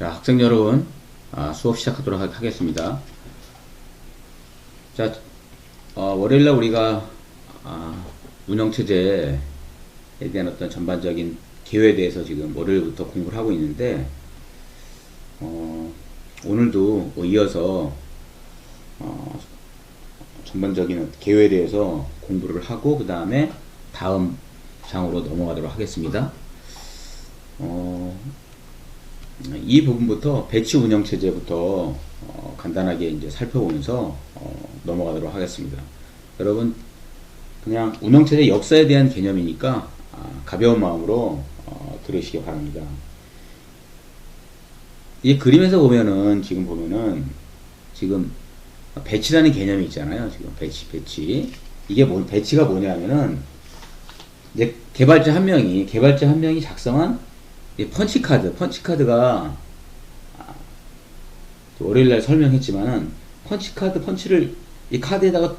자, 학생 여러분, 수업 시작하도록 하겠습니다. 자, 월요일날 우리가 운영체제에 대한 어떤 전반적인 개요에 대해서 지금 월요일부터 공부를 하고 있는데, 오늘도 이어서 전반적인 개요에 대해서 공부를 하고 그 다음에 다음 장으로 넘어가도록 하겠습니다. 이 부분부터 배치 운영 체제부터 간단하게 이제 살펴보면서 넘어가도록 하겠습니다. 여러분, 그냥 운영 체제 역사에 대한 개념이니까 가벼운 마음으로 들으시기 바랍니다. 이 그림에서 보면은 지금 배치라는 개념이 있잖아요. 지금 배치. 이게 배치가 뭐냐면은 이제 개발자 한 명이 작성한 펀치카드가 월요일날 설명했지만은 펀치를 이 카드에다가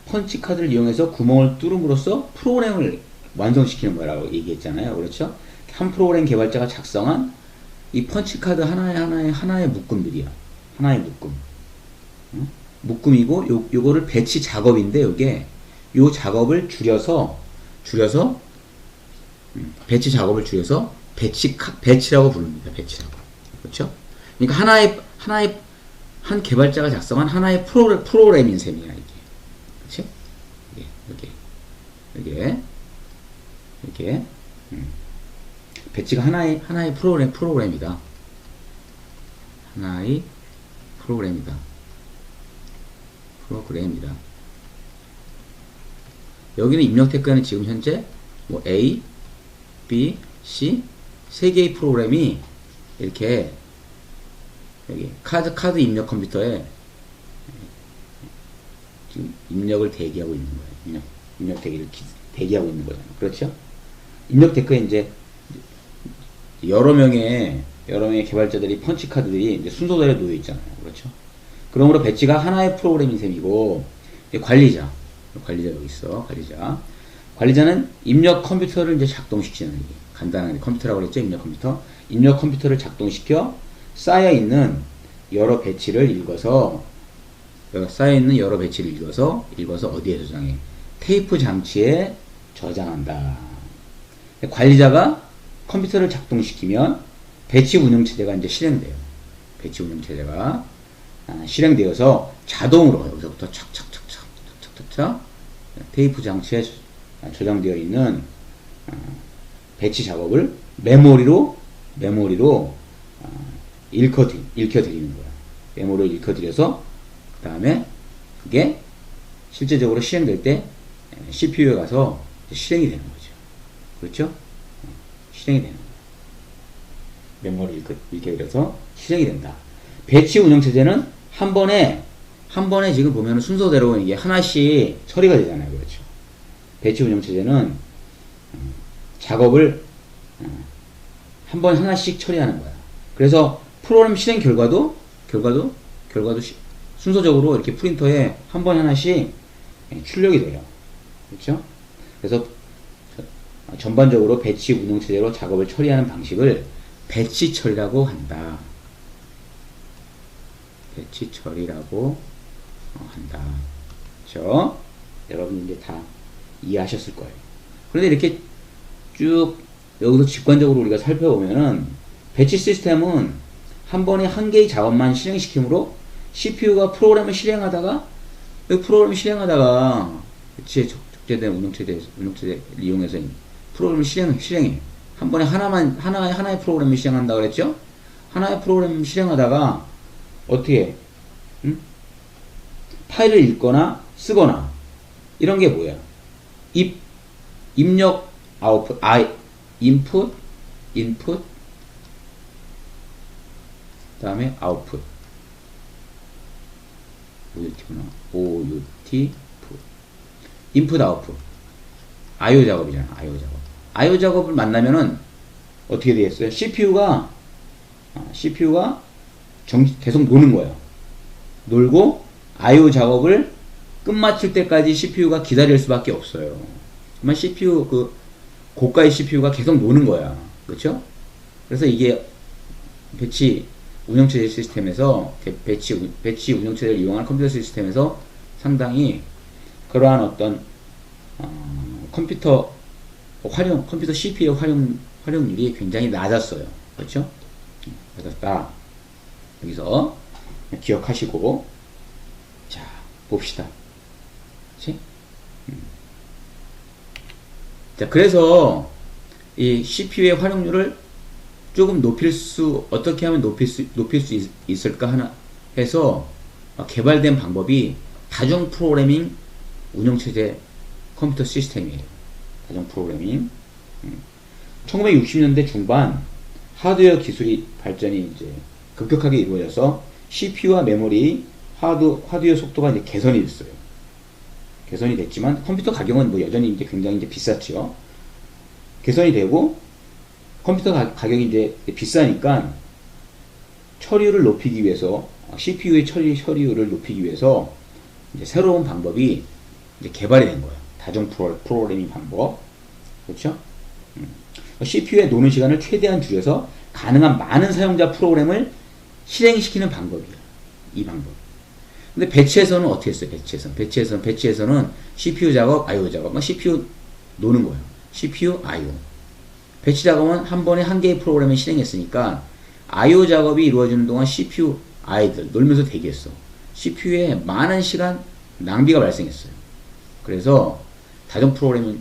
펀치카드를 이용해서 구멍을 뚫음으로써 프로그램을 완성시키는 거라고 얘기했잖아요. 그렇죠? 한 프로그램 개발자가 작성한 이 펀치카드 하나의 묶음들이야. 하나의 묶음. 묶음이고 요거를 배치 작업인데 요 작업을 줄여서 배치 작업을 줄여서 배치라고 부릅니다. 배치 작업. 그렇죠? 그러니까 한 개발자가 작성한 하나의 프로그램인 셈이야, 이게. 그렇죠? 이게. 배치가 하나의 프로그램이다. 하나의 프로그램이다. 여기는 입력 태그는 지금 현재 A, B, C 세 개의 프로그램이 이렇게 여기 카드 입력 컴퓨터에 지금 입력을 대기하고 있는 거예요. 입력 대기를 대기하고 있는 거잖아요. 그렇죠? 입력 테크에 이제 여러 명의 개발자들이 펀치 카드들이 이제 순서대로 놓여 있잖아요. 그렇죠? 그러므로 배치가 하나의 프로그램인 셈이고, 관리자 여기 있어. 관리자는 입력 컴퓨터를 이제 작동시키는, 간단하게 컴퓨터라고 그랬죠. 입력 컴퓨터를 작동시켜 쌓여있는 여러 배치를 읽어서 어디에 저장해? 테이프 장치에 저장한다. 관리자가 컴퓨터를 작동시키면 배치 운영체제가 이제 실행돼요. 배치 운영체제가 실행되어서 자동으로 여기서부터 착착착착 테이프 장치에 저장되어 있는 배치 작업을 메모리로 읽혀드리는 거야. 메모리로 읽혀드려서 그 다음에 그게 실제적으로 실행될 때 CPU에 가서 실행이 되는 거죠. 그렇죠? 실행이 되는 거야. 메모리 읽혀드려서 실행이 된다. 배치 운영체제는 한 번에 지금 보면 순서대로 이게 하나씩 처리가 되잖아요. 그렇죠? 배치 운영체제는 작업을 한 번에 하나씩 처리하는 거야. 그래서 프로그램 실행 결과도 순서적으로 이렇게 프린터에 한 번에 하나씩 출력이 돼요. 그렇죠? 그래서 전반적으로 배치 운영체제로 작업을 처리하는 방식을 배치 처리라고 한다. 배치 처리라고 한다. 그렇죠? 여러분 이제 다 이해하셨을 거예요. 그런데 이렇게 쭉 여기서 직관적으로 우리가 살펴보면은 배치 시스템은 한 번에 한 개의 작업만 실행시키므로 CPU가 프로그램을 실행하다가 배치에 적재된 운영체제를 이용해서 프로그램을 실행해. 한 번에 하나의 프로그램을 실행한다 그랬죠? 하나의 프로그램을 실행하다가 어떻게 파일을 읽거나 쓰거나 이런 게 뭐야? 입력 아웃풋 인풋 다음에 아웃풋 OUT 인풋 아웃풋 IO 작업이잖아. IO 작업을 만나면은 어떻게 되겠어요? CPU가 계속 노는 거예요. 놀고 IO 작업을 끝마칠 때까지 CPU가 기다릴 수밖에 없어요. 정말 고가의 CPU가 계속 노는 거야. 그렇죠? 그래서 이게 배치 운영체제 시스템에서 배치 운영체제를 이용한 컴퓨터 시스템에서 상당히 그러한 어떤 컴퓨터 CPU 활용률이 굉장히 낮았어요. 그렇죠? 낮았다. 여기서 기억하시고 자 봅시다. 그렇지? 자 그래서 이 CPU의 활용률을 조금 어떻게 하면 높일 수 있을까 하나 해서 개발된 방법이 다중 프로그래밍 운영체제 컴퓨터 시스템이에요. 다중 프로그래밍. 1960년대 중반 하드웨어 기술이 발전이 이제 급격하게 이루어져서 CPU와 메모리, 하드웨어 속도가 이제 개선이 됐어요. 개선이 됐지만 컴퓨터 가격은 뭐 여전히 이제 굉장히 이제 비쌌죠. 개선이 되고 컴퓨터 가격이 이제 비싸니까 처리율을 높이기 위해서 CPU의 처리율을 높이기 위해서 이제 새로운 방법이 이제 개발이 된 거예요. 다중 프로그래밍 방법. 그렇죠? CPU에 노는 시간을 최대한 줄여서 가능한 많은 사용자 프로그램을 실행시키는 방법이에요. 이 방법. 근데 배치에서는 어떻게 했어요? 배치에서는 CPU 작업, IO 작업. CPU 노는 거예요. CPU, IO. 배치 작업은 한 번에 한 개의 프로그램을 실행했으니까 IO 작업이 이루어지는 동안 CPU 아이들 놀면서 대기했어. CPU에 많은 시간 낭비가 발생했어요. 그래서 다중 프로그램을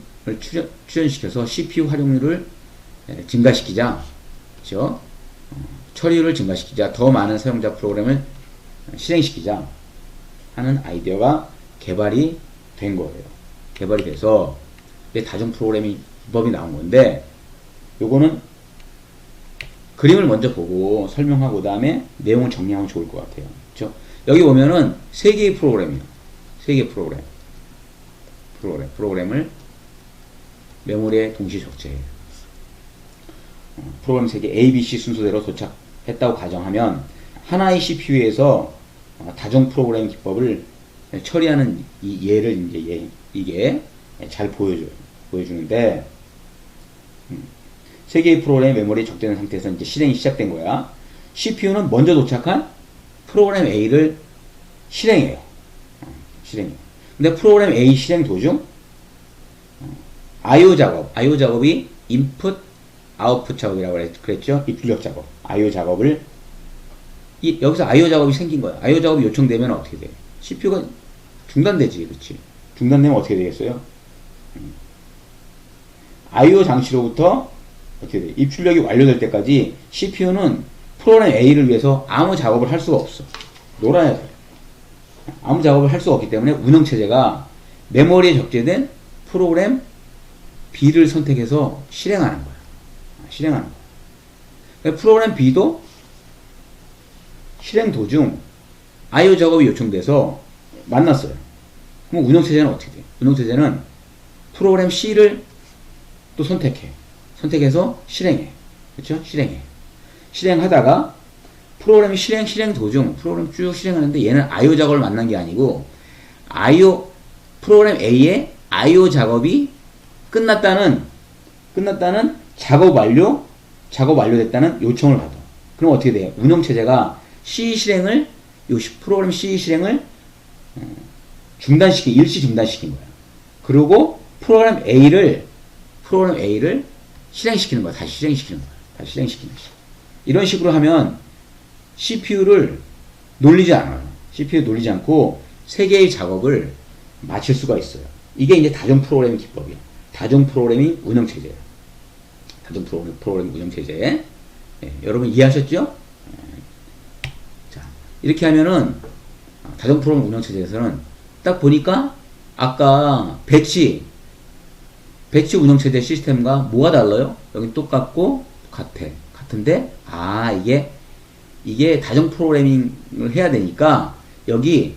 출연시켜서 CPU 활용률을 증가시키자, 그렇죠? 처리율을 증가시키자, 더 많은 사용자 프로그램을 실행시키자 하는 아이디어가 개발이 된 거예요. 개발이 돼서 다중 프로그래밍 기법이 나온 건데, 요거는 그림을 먼저 보고 설명하고 그 다음에 내용을 정리하면 좋을 것 같아요. 그렇죠? 여기 보면은 세 개의 프로그램이에요. 세 개의 프로그램을 메모리에 동시 적재해요. 프로그램 3개 A, B, C 순서대로 도착했다고 가정하면 하나의 CPU에서 다중 프로그램 기법을 처리하는 이 예를 이제 이게 잘 보여주는데, 세 개의 프로그램 메모리에 적재된 상태에서 이제 실행이 시작된 거야. CPU는 먼저 도착한 프로그램 A를 실행해요. 근데 프로그램 A 실행 도중 IO 작업이 인풋 아웃풋 작업이라고 그랬죠. 입출력 작업. IO 작업을 여기서 IO 작업이 생긴 거야. IO 작업이 요청되면 어떻게 돼? CPU가 중단되지, 그렇지? 중단되면 어떻게 되겠어요? IO 장치로부터 어떻게 돼? 입출력이 완료될 때까지 CPU는 프로그램 A를 위해서 아무 작업을 할 수가 없어. 놀아야 돼. 아무 작업을 할 수가 없기 때문에 운영체제가 메모리에 적재된 프로그램 B를 선택해서 실행하는 거야. 프로그램 B도 실행 도중 IO 작업이 요청돼서 만났어요. 그럼 운영체제는 어떻게 돼? 운영체제는 프로그램 C를 또 선택해서 실행해. 그렇죠? 실행하다가 프로그램이 실행 도중 프로그램 쭉 실행하는데 얘는 IO 작업을 만난 게 아니고 프로그램 A의 IO 작업이 끝났다는 작업 완료됐다는 요청을 받아. 그럼 어떻게 돼요? 운영체제가 프로그램 C 실행을 일시 중단시킨 거야. 그리고 프로그램 A를 실행시키는 거야. 다시 실행시키는 거야. 이런 식으로 하면 CPU를 놀리지 않고 세 개의 작업을 마칠 수가 있어요. 이게 이제 다중 프로그래밍 기법이야. 다중 프로그래밍 운영체제예요. 여러분 이해하셨죠? 자, 이렇게 하면은 다중 프로그래밍 운영체제에서는 딱 보니까 아까 배치 운영체제 시스템과 뭐가 달라요? 여기 똑같고 같은데 이게 다중 프로그래밍을 해야 되니까 여기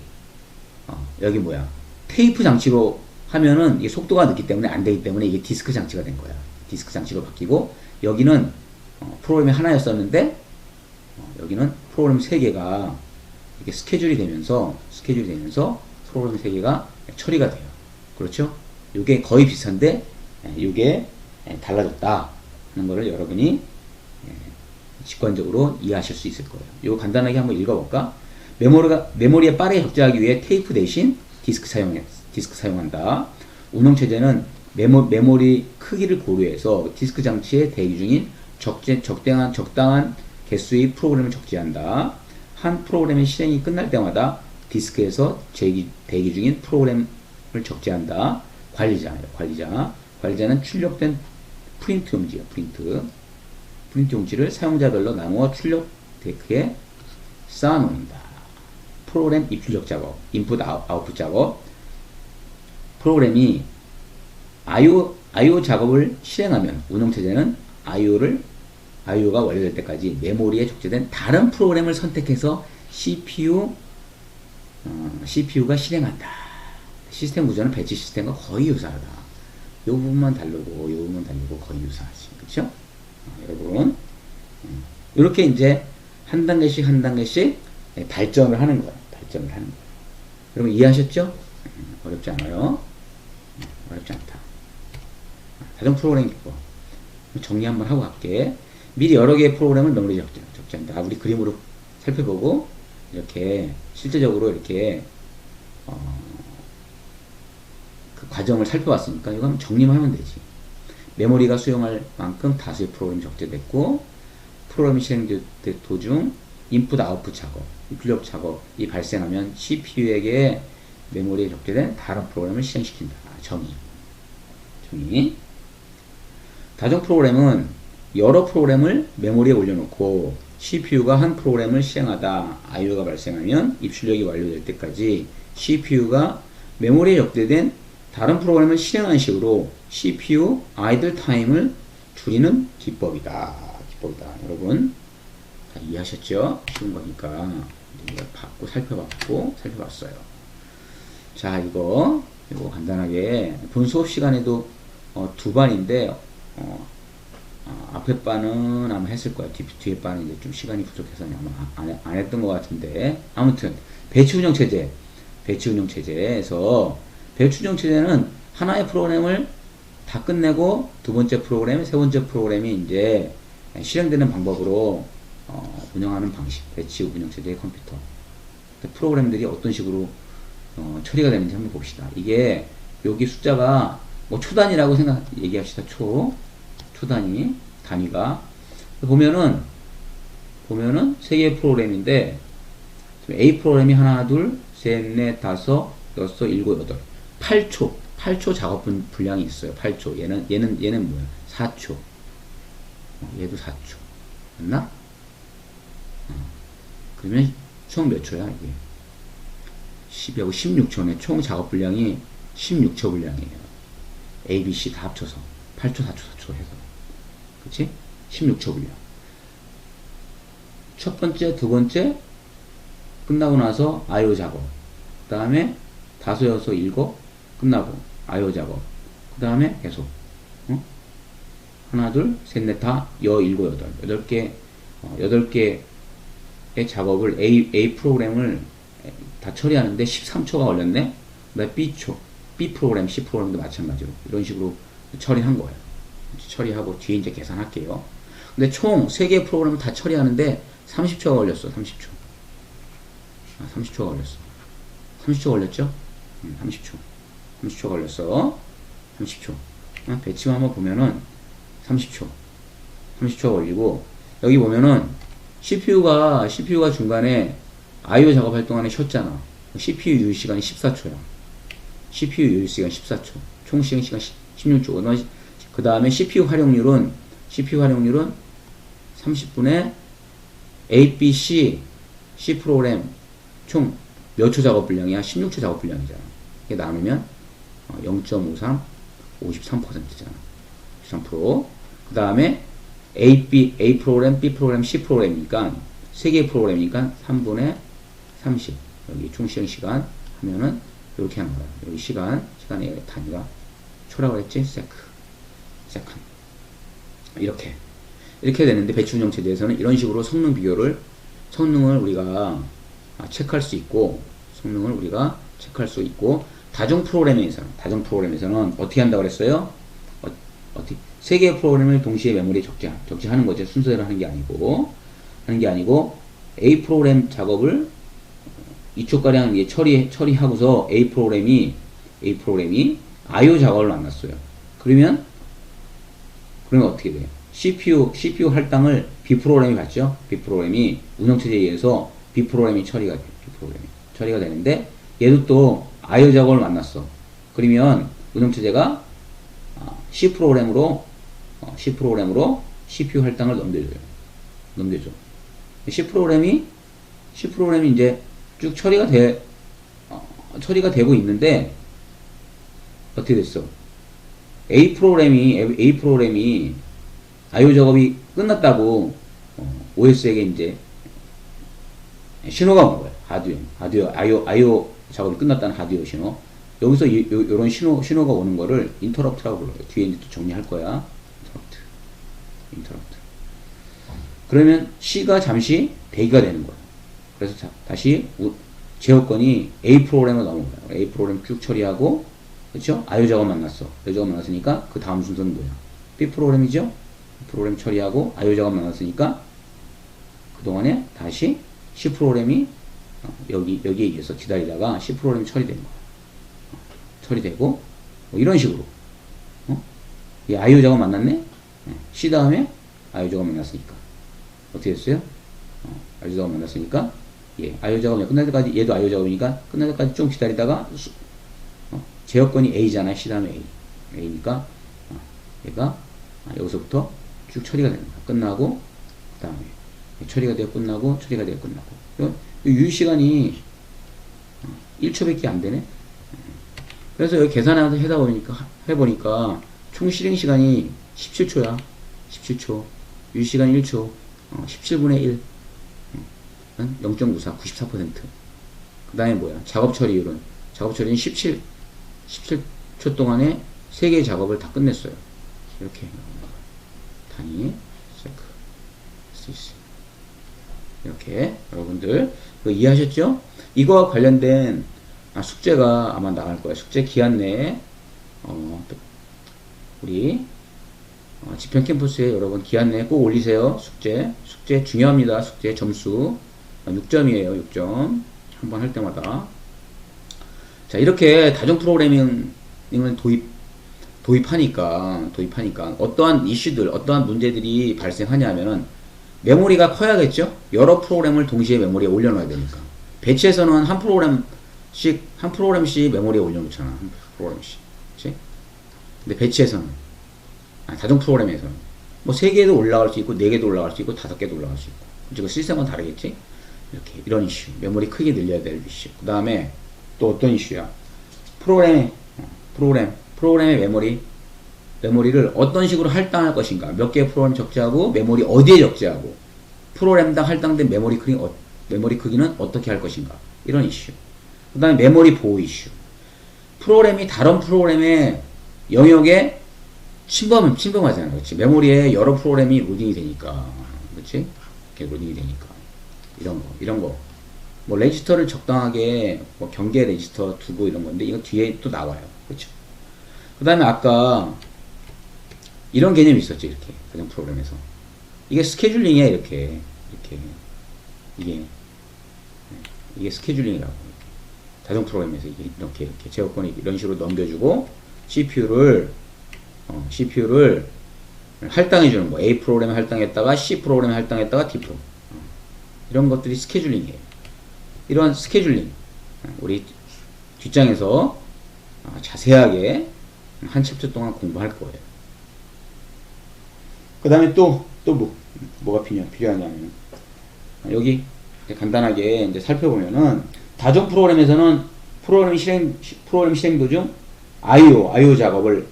테이프 장치로 하면은 이게 속도가 늦기 때문에 안 되기 때문에 이게 디스크 장치가 된 거야. 디스크 장치로 바뀌고, 여기는 프로그램이 하나였었는데 여기는 프로그램 3개가 이렇게 스케줄이 되면서 프로그램 3개가 처리가 돼요. 그렇죠? 이게 거의 비슷한데 이게 달라졌다 하는 거를 여러분이 직관적으로 이해하실 수 있을 거예요. 이거 간단하게 한번 읽어볼까? 메모리에 빠르게 적재하기 위해 테이프 대신 디스크 사용한다. 운영체제는 메모리 크기를 고려해서 디스크 장치에 대기 중인 적당한 개수의 프로그램을 적재한다. 한 프로그램의 실행이 끝날 때마다 디스크에서 대기 중인 프로그램을 적재한다. 관리자는 출력된 프린트 용지야. 프린트 용지를 사용자별로 나누어 출력 데크에 쌓아놓는다. 프로그램 입출력 작업, 인풋 아웃풋 작업. 프로그램이 IO 작업을 실행하면 운영체제는 IO가 완료될 때까지 메모리에 적재된 다른 프로그램을 선택해서 CPU가 실행한다. 시스템 구조는 배치 시스템과 거의 유사하다. 이 부분만 다르고 거의 유사하지. 그쵸? 여러분, 이렇게 이제 한 단계씩 발전을 하는 거예요. 여러분 이해하셨죠? 어렵지 않아요? 어렵지 않다. 다중 프로그램 기법. 정리 한번 하고 갈게. 미리 여러 개의 프로그램을 메모리에 적재한다. 우리 그림으로 살펴보고 이렇게 실제적으로 이렇게 그 과정을 살펴봤으니까 이거 한번 정리만 하면 되지. 메모리가 수용할 만큼 다수의 프로그램이 적재됐고, 프로그램이 실행될 도중 인풋 아웃풋 작업, 입출력 작업이 발생하면 CPU에게 메모리에 적재된 다른 프로그램을 실행시킨다. 정의. 다중 프로그램은 여러 프로그램을 메모리에 올려놓고 CPU가 한 프로그램을 실행하다 IO가 발생하면 입출력이 완료될 때까지 CPU가 메모리에 적재된 다른 프로그램을 실행하는 식으로 CPU 아이들 타임을 줄이는 기법이다. 여러분 다 이해하셨죠? 쉬운 거니까 살펴봤어요. 자, 이거 간단하게 본 수업 시간에도 두 반인데 앞에 반은 아마 했을 거야. 뒤에 반은 이제 좀 시간이 부족해서 아마 안 했던 것 같은데, 아무튼 배치 운영 체제에서 배치 운영 체제는 하나의 프로그램을 다 끝내고 두 번째 프로그램, 세 번째 프로그램이 이제 실행되는 방법으로 운영하는 방식. 배치 운영 체제의 컴퓨터. 프로그램들이 어떤 식으로 처리가 되는지 한번 봅시다. 이게 여기 숫자가 뭐 초단위라고 얘기합시다. 단위가 보면은 세 개의 프로그램인데 A 프로그램이 하나, 둘, 셋, 넷, 다섯, 여섯, 일곱, 여덟, 8초 작업 분량이 있어요. 8초. 얘는 뭐야? 4초. 얘도 4초. 맞나? 그러면 총 몇 초야 이게? 10하고 16초네. 총 작업 분량이 16초 분량이에요. A, B, C 다 합쳐서 8초, 4초, 4초 해서, 그치? 16초 분량. 첫 번째, 두 번째 끝나고 나서 IO 작업, 그 다음에 다섯, 여섯, 일곱 끝나고 IO 작업, 그 다음에 계속 하나, 둘, 셋, 넷, 다 일곱, 여덟 개의 작업을 A 프로그램을 다 처리하는데 13초가 걸렸네. 그다음에 B 프로그램, C 프로그램도 마찬가지로 이런 식으로 처리한 거예요. 처리하고 뒤에 이제 계산할게요. 근데 총 3개의 프로그램을 다 처리하는데 30초가 걸렸어. 30초가 걸렸어. 30초 걸렸죠? 30초 걸렸어. 30초. 배치만 한번 보면은 30초 걸리고, 여기 보면은 CPU가 중간에 IO 작업할 동안에 쉬었잖아. CPU 유효 시간이 14초야. 총 실행 시간 16초. 그 다음에 CPU 활용률은 30분에 A, B, C 프로그램 총 몇 초 작업 분량이야? 16초 작업 분량이잖아. 이게 나누면 0.53, 53%잖아. 13%. 그 다음에 A 프로그램, B 프로그램, C 프로그램이니까 3개의 프로그램이니까 3분의 30. 여기 총 실행 시간 하면은 이렇게 하는 거야. 여기 시간의 단위가 초라고 했지? 세컨. 이렇게 되는데, 배치 운영 체제에서는 이런 식으로 성능을 우리가 체크할 수 있고, 다중 프로그램에서는 어떻게 한다고 그랬어요? 세 개의 프로그램을 동시에 메모리에 적재하는 거죠. 순서대로 하는 게 아니고 A 프로그램 작업을 2초가량 처리하고서 A 프로그램이 IO 작업을 만났어요. 그러면 어떻게 돼요? CPU 할당을 B 프로그램이 받죠? B 프로그램이 운영체제에 의해서 B 프로그램이 처리가 되는데, 얘도 또 IO 작업을 만났어. 그러면 운영체제가 C 프로그램으로 CPU 할당을 넘겨줘. C 프로그램이 이제 쭉 처리가 되고 있는데, 어떻게 됐어? A 프로그램이 IO 작업이 끝났다고 OS에게 이제 신호가 온 거예요. 하드웨어 IO 작업이 끝났다는 하드웨어 신호. 여기서 요런 신호가 오는 거를 인터럽트라고 불러요. 뒤에 이제 또 정리할 거야. 인터럽트. 그러면 C가 잠시 대기가 되는 거예요. 그래서 다시 제어권이 A 프로그램으로 넘어가요. A 프로그램 쭉 처리하고, 그렇죠? IO 작업 만났어. IO 작업 만났으니까 그 다음 순서는 뭐야? B 프로그램이죠? 프로그램 처리하고 IO 작업 만났으니까 그동안에 다시 C 프로그램이 여기에 의해서 기다리다가 C 프로그램이 처리된 거야. 처리되고 뭐 이런 식으로. 이 IO 작업 만났네? C 다음에 IO 작업 만났으니까 어떻게 됐어요? IO 작업 만났으니까 IO 작업이 끝날 때까지, 얘도 IO 작업이니까 끝날 때까지 좀 기다리다가 제어권이 A잖아요. C 다음에 A니까 얘가 여기서부터 쭉 처리가 됩니다. 끝나고 그 다음에 처리가 되어 끝나고 유효시간이 1초밖에 안 되네. 그래서 여기 계산하다 해보니까 총 실행시간이 17초야. 17초. 유효시간이 1초. 17분의 1. 0.94. 94%. 그 다음에 뭐야? 작업 처리율은 17초 동안에 3개의 작업을 다 끝냈어요. 이렇게 단위 세크 수 있어요. 이렇게 여러분들 이해하셨죠? 이거와 관련된 숙제가 아마 나갈 거예요. 숙제 기한 내에 우리 지평 캠퍼스에 여러분 기한 내에 꼭 올리세요. 숙제 중요합니다. 숙제 점수 6점이에요. 6점 한번 할 때마다. 자, 이렇게 다중 프로그래밍을 도입하니까 어떠한 이슈들, 어떠한 문제들이 발생하냐면은 메모리가 커야겠죠? 여러 프로그램을 동시에 메모리에 올려놔야 되니까. 배치에서는 한 프로그램씩 메모리에 올려놓잖아. 한 프로그램씩. 그치? 근데 배치에서는, 다중 프로그램에서는 뭐 3개도 올라갈 수 있고 4개도 올라갈 수 있고 5개도 올라갈 수 있고. 지금 시스템은 다르겠지? 이런 이슈. 메모리 크게 늘려야 될 이슈. 그 다음에 또 어떤 이슈야? 프로그램의 메모리를 어떤 식으로 할당할 것인가, 몇 개의 프로그램 적재하고 메모리 어디에 적재하고, 프로그램당 할당된 메모리 크기는 어떻게 할 것인가, 이런 이슈. 그 다음에 메모리 보호 이슈. 프로그램이 다른 프로그램의 영역에 침범하잖아요. 그렇지? 메모리에 여러 프로그램이 로딩이 되니까. 그렇지? 이렇게 로딩이 되니까. 이런 거. 뭐 레지스터를 적당하게 경계 레지스터 두고 이런 건데, 이거 뒤에 또 나와요. 그렇죠? 그 다음에 아까 이런 개념이 있었죠. 이렇게 가정 프로그램에서 이게 스케줄링이야. 이렇게 이게 스케줄링이라고. 자동 프로그램에서 이렇게 제어권이 이런 식으로 넘겨주고 CPU를 할당해 주는 거. A 프로그램에 할당했다가 C 프로그램에 할당했다가 D 프로그램. 이런 것들이 스케줄링이에요. 이런 스케줄링 우리 뒷장에서 자세하게 한 챕터 동안 공부할 거예요. 그 다음에 뭐가 필요하냐면, 여기 간단하게 이제 살펴보면은, 다중 프로그램에서는 프로그램 실행 도중 IO 작업을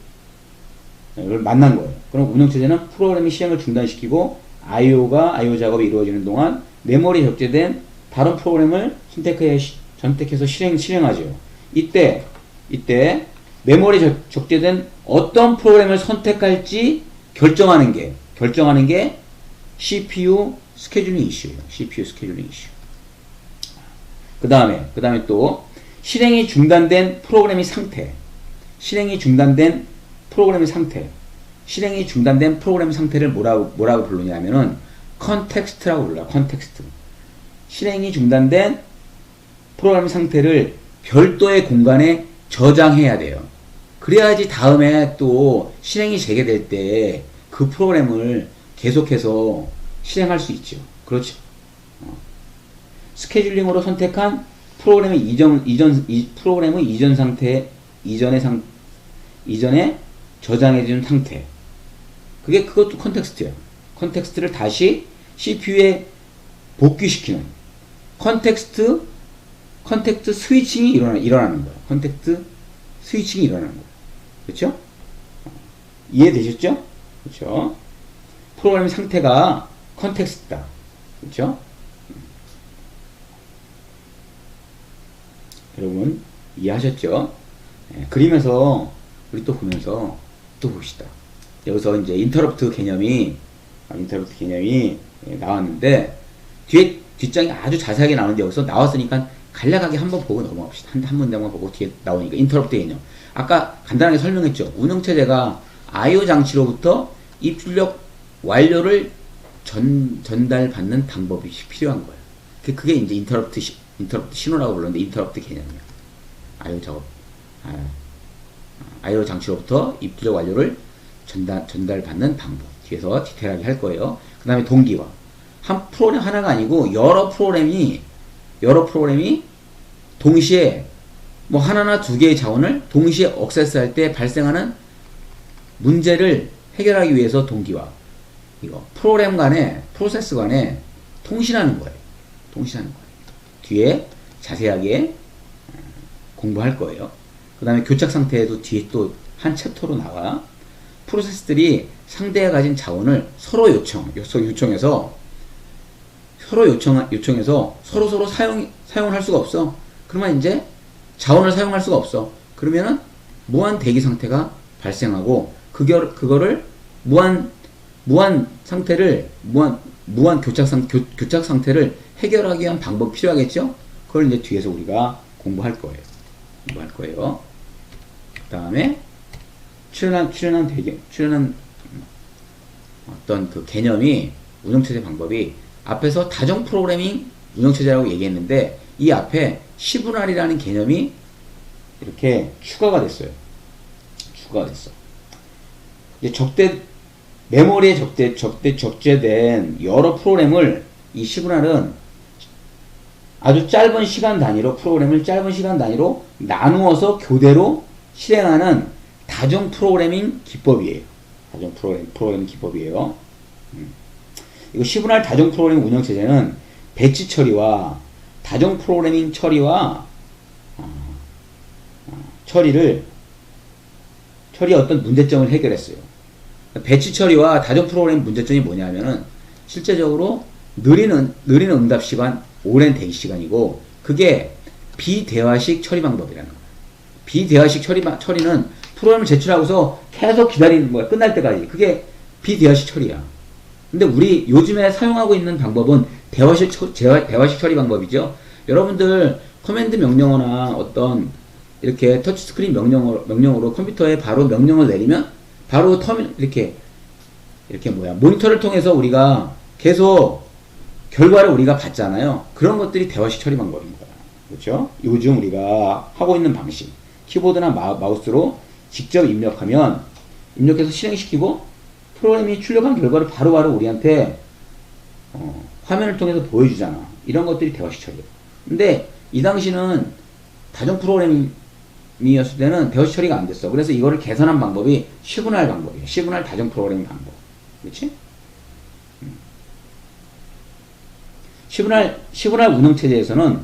만난 거예요. 그럼 운영체제는 프로그램이 실행을 중단시키고 IO 작업이 이루어지는 동안 메모리에 적재된 다른 프로그램을 선택해서 실행하죠. 이때 메모리에 적재된 어떤 프로그램을 선택할지 결정하는 게 CPU 스케줄링 이슈예요. CPU 스케줄링 이슈. 그 다음에 또 실행이 중단된 프로그램의 상태. 실행이 중단된 프로그램 상태를 뭐라고 부르냐면은 컨텍스트라고 불러요. 컨텍스트. 실행이 중단된 프로그램 상태를 별도의 공간에 저장해야 돼요. 그래야지 다음에 또 실행이 재개될 때 그 프로그램을 계속해서 실행할 수 있죠. 그렇죠. 스케줄링으로 선택한 프로그램의 프로그램의 이전에 저장해준 상태. 그것도 컨텍스트예요. 컨텍스트를 다시 CPU에 복귀시키는 컨텍스트 스위칭이 일어나는 거예요. 컨텍스트 스위칭이 일어나는 거예요. 그렇죠? 이해되셨죠? 그렇죠? 프로그램 상태가 컨텍스트다. 그렇죠? 여러분 이해하셨죠? 네, 그림에서 우리 또 보면서 또 봅시다. 여기서 이제 인터럽트 개념이 나왔는데 뒷장이 아주 자세하게 나오는데 여기서 나왔으니까 간략하게 한번 보고 넘어갑시다. 한 문장만 보고 뒤에 나오니까 인터럽트 개념. 아까 간단하게 설명했죠. 운영체제가 I/O 장치로부터 입출력 완료를 전달받는 방법이 필요한 거예요. 그게 이제 인터럽트 신호라고 불렀는데 인터럽트 개념이에요. I/O 장치로부터 입출력 완료를 전달받는 방법. 뒤에서 디테일하게 할 거예요. 그 다음에 동기화. 한 프로그램 하나가 아니고 여러 프로그램이 동시에 뭐 하나나 두 개의 자원을 동시에 액세스할 때 발생하는 문제를 해결하기 위해서 동기화. 이거 프로그램 간에 프로세스 간에 통신하는 거예요. 뒤에 자세하게 공부할 거예요. 그 다음에 교착 상태에도 뒤에 또 한 챕터로 나와. 프로세스들이 상대가 가진 자원을 서로 요청해서 서로 사용을 할 수가 없어. 그러면 이제 자원을 사용할 수가 없어. 그러면은 무한 대기 상태가 발생하고 그거를 무한 교착 상태를 해결하기 위한 방법 필요하겠죠? 그걸 이제 뒤에서 우리가 공부할 거예요. 그 다음에 출현한 어떤 그 개념이 운영체제 방법이 앞에서 다중 프로그래밍 운영체제라고 얘기했는데 이 앞에 시분할이라는 개념이 이렇게 추가가 됐어요. 이제 메모리에 적재된 여러 프로그램을 이 시분할은 아주 짧은 시간 단위로 나누어서 교대로 실행하는 다중 프로그래밍 기법이에요. 이거 시분할 다중 프로그래밍 운영체제는 배치 처리와 다중 프로그래밍 처리의 어떤 문제점을 해결했어요. 배치 처리와 다중 프로그래밍 문제점이 뭐냐면은 실제적으로 느리는 응답 시간, 오랜 대기 시간이고 그게 비대화식 처리 방법이라는 거예요. 비대화식 처리는 프로그램을 제출하고서 계속 기다리는 거야. 끝날 때까지. 그게 비대화식 처리야. 근데 우리 요즘에 사용하고 있는 방법은 대화식 처리 방법이죠. 여러분들 커맨드 명령어나 어떤 이렇게 터치스크린 명령어로 컴퓨터에 바로 명령을 내리면 바로 모니터를 통해서 우리가 계속 결과를 우리가 봤잖아요. 그런 것들이 대화식 처리 방법입니다. 그렇죠? 요즘 우리가 하고 있는 방식. 키보드나 마우스로 직접 입력해서 실행시키고 프로그램이 출력한 결과를 바로바로 우리한테 화면을 통해서 보여주잖아. 이런 것들이 대화식 처리예요. 근데 이 당시는 다중 프로그래밍이었을 때는 대화식 처리가 안 됐어. 그래서 이거를 개선한 방법이 시분할 방법이에요. 시분할 다중 프로그래밍 방법. 그렇지? 시분할 운영체제에서는